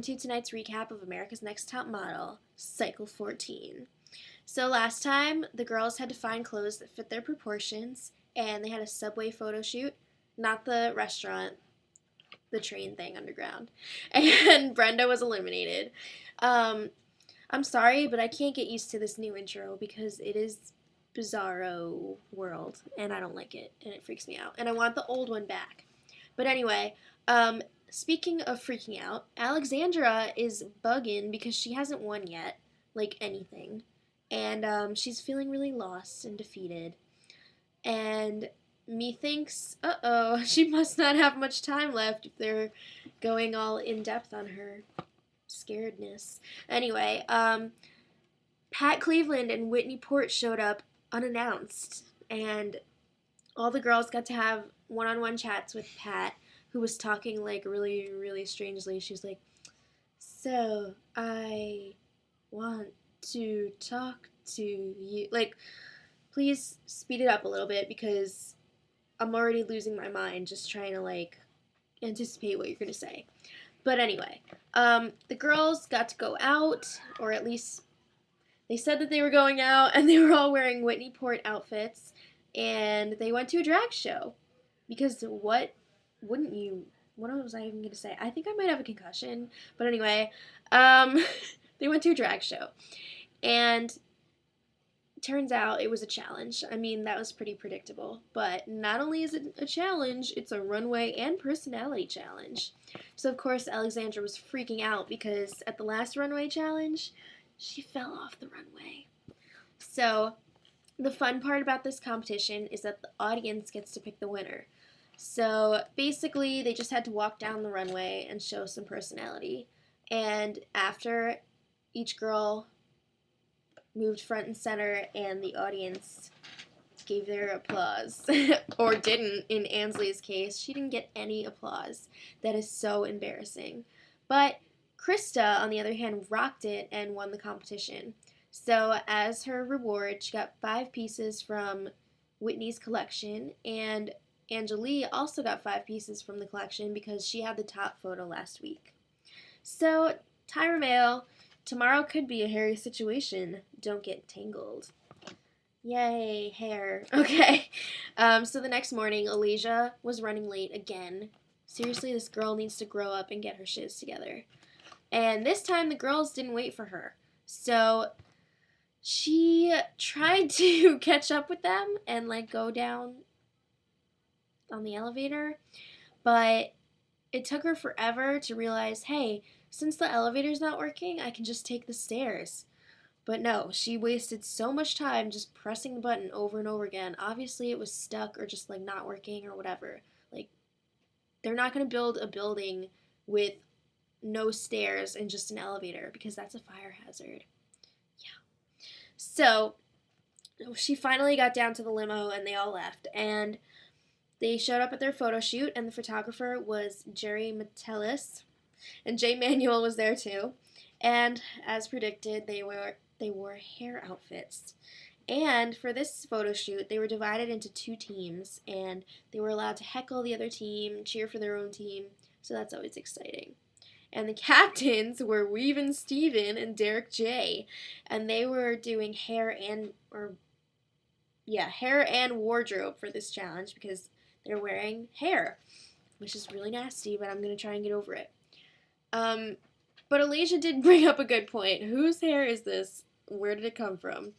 welcome to tonight's recap of America's Next Top Model, Cycle 14. So last time, the girls had to find clothes that fit their proportions, and they had a subway photo shoot, not the restaurant, the train thing underground, and Brenda was eliminated. I'm sorry, but I can't get used to this new intro because it is bizarro world, and I don't like it, and it freaks me out, and I want the old one back. But anyway, speaking of freaking out, Alexandra is bugging because she hasn't won yet, like anything. And she's feeling really lost and defeated. And methinks, uh-oh, she must not have much time left if they're going all in-depth on her scaredness. Anyway, Pat Cleveland and Whitney Port showed up unannounced. And all the girls got to have one-on-one chats with Pat, who was talking like really, really strangely. She was like, so I want to talk to you. Like, please speed it up a little bit because I'm already losing my mind just trying to like anticipate what you're going to say. But anyway, the girls got to go out, or at least they said that they were going out, and they were all wearing Whitney Port outfits, and they went to a drag show. Because what wouldn't you? What was I even going to say? I think I might have a concussion. But anyway, they went to a drag show. And turns out it was a challenge. I mean, that was pretty predictable. But not only is it a challenge, it's a runway and personality challenge. So, of course, Alexandra was freaking out because at the last runway challenge, she fell off the runway. So, the fun part about this competition is that the audience gets to pick the winner. So basically, they just had to walk down the runway and show some personality. And after each girl moved front and center and the audience gave their applause, or didn't in Ansley's case, she didn't get any applause. That is so embarrassing. But Krista, on the other hand, rocked it and won the competition. So as her reward, she got 5 pieces from Whitney's collection, and Angelique also got 5 pieces from the collection because she had the top photo last week. So, Tyra Mail, tomorrow could be a hairy situation. Don't get tangled. Yay, hair. Okay. So the next morning, Alasia was running late again. Seriously, this girl needs to grow up and get her shiz together. And this time, the girls didn't wait for her. So she tried to catch up with them and, like, go down on the elevator, but it took her forever to realize, hey, since the elevator's not working, I can just take the stairs. But no, she wasted so much time just pressing the button over and over again. Obviously, it was stuck or just, like, not working or whatever. Like, they're not going to build a building with no stairs and just an elevator because that's a fire hazard. Yeah. So, she finally got down to the limo and they all left. And they showed up at their photo shoot, and the photographer was Jerry Metellus, and Jay Manuel was there too. And as predicted, they wore hair outfits. And for this photo shoot, they were divided into 2 teams, and they were allowed to heckle the other team, cheer for their own team, so that's always exciting. And the captains were Weavin' Steven and Derek J, and they were doing hair and wardrobe for this challenge because they're wearing hair, which is really nasty, but I'm going to try and get over it. But Alasia did bring up a good point. Whose hair is this? Where did it come from?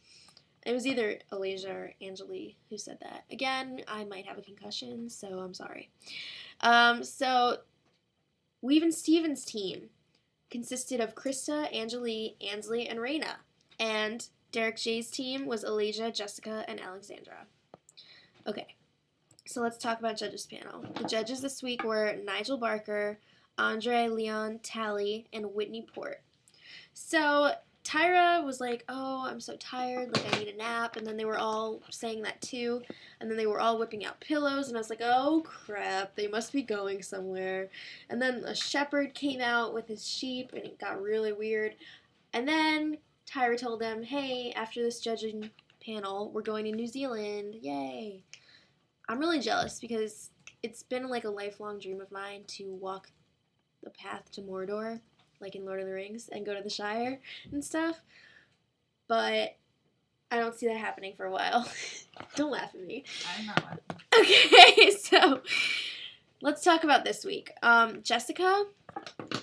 It was either Alasia or Angelique who said that. Again, I might have a concussion, so I'm sorry. So Weavin' Steven's team consisted of Krista, Angelique, Ansley, and Raina. And Derek J's team was Alasia, Jessica, and Alexandra. Okay. So let's talk about judges panel. The judges this week were Nigel Barker, Andre Leon Talley, and Whitney Port. So Tyra was like, oh, I'm so tired, like I need a nap, and then they were all saying that too, and then they were all whipping out pillows, and I was like, oh crap, they must be going somewhere. And then a shepherd came out with his sheep, and it got really weird. And then Tyra told them, hey, after this judging panel, we're going to New Zealand, yay. I'm really jealous because it's been like a lifelong dream of mine to walk the path to Mordor, like in Lord of the Rings, and go to the Shire and stuff. But I don't see that happening for a while. Don't laugh at me. I'm not laughing. Okay, so let's talk about this week. Jessica,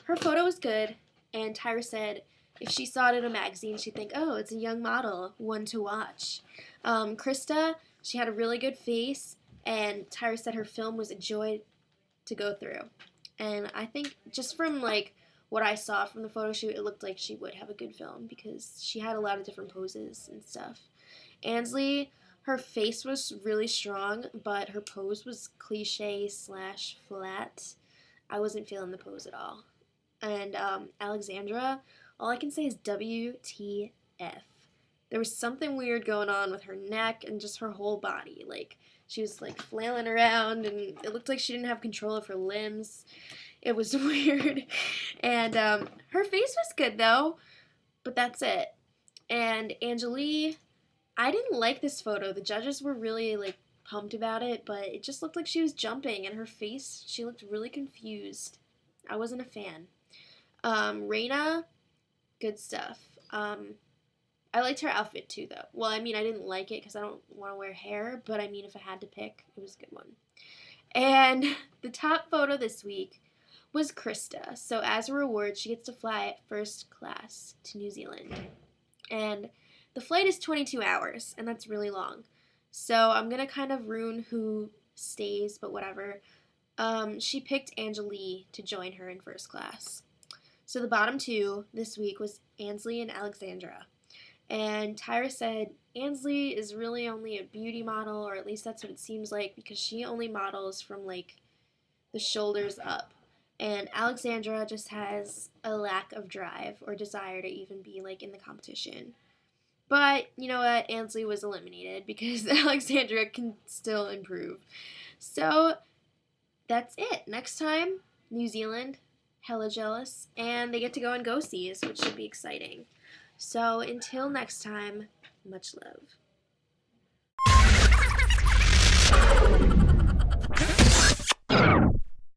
her photo was good, and Tyra said if she saw it in a magazine, she'd think, oh, it's a young model, one to watch. Krista, she had a really good face, and Tyra said her film was a joy to go through. And I think just from like what I saw from the photo shoot, it looked like she would have a good film because she had a lot of different poses and stuff. Ansley, her face was really strong, but her pose was cliche/flat. I wasn't feeling the pose at all. And Alexandra, all I can say is WTF. There was something weird going on with her neck and just her whole body. Like, she was like flailing around, and it looked like she didn't have control of her limbs. It was weird. And her face was good though, but that's it. And Angelique, I didn't like this photo. The judges were really like pumped about it, but it just looked like she was jumping, and her face, she looked really confused. I wasn't a fan. Raina, good stuff. I liked her outfit too, though. Well, I mean, I didn't like it because I don't want to wear hair, but I mean, if I had to pick, it was a good one. And the top photo this week was Krista. So as a reward, she gets to fly first class to New Zealand. And the flight is 22 hours, and that's really long. So I'm going to kind of ruin who stays, but whatever. She picked Angelique to join her in first class. So the bottom two this week was Ansley and Alexandra. And Tyra said Ansley is really only a beauty model, or at least that's what it seems like, because she only models from like the shoulders up. And Alexandra just has a lack of drive or desire to even be like in the competition. But you know what? Ansley was eliminated because Alexandra can still improve. So that's it. Next time, New Zealand, hella jealous, and they get to go on go-sees, which should be exciting. So until next time, much love.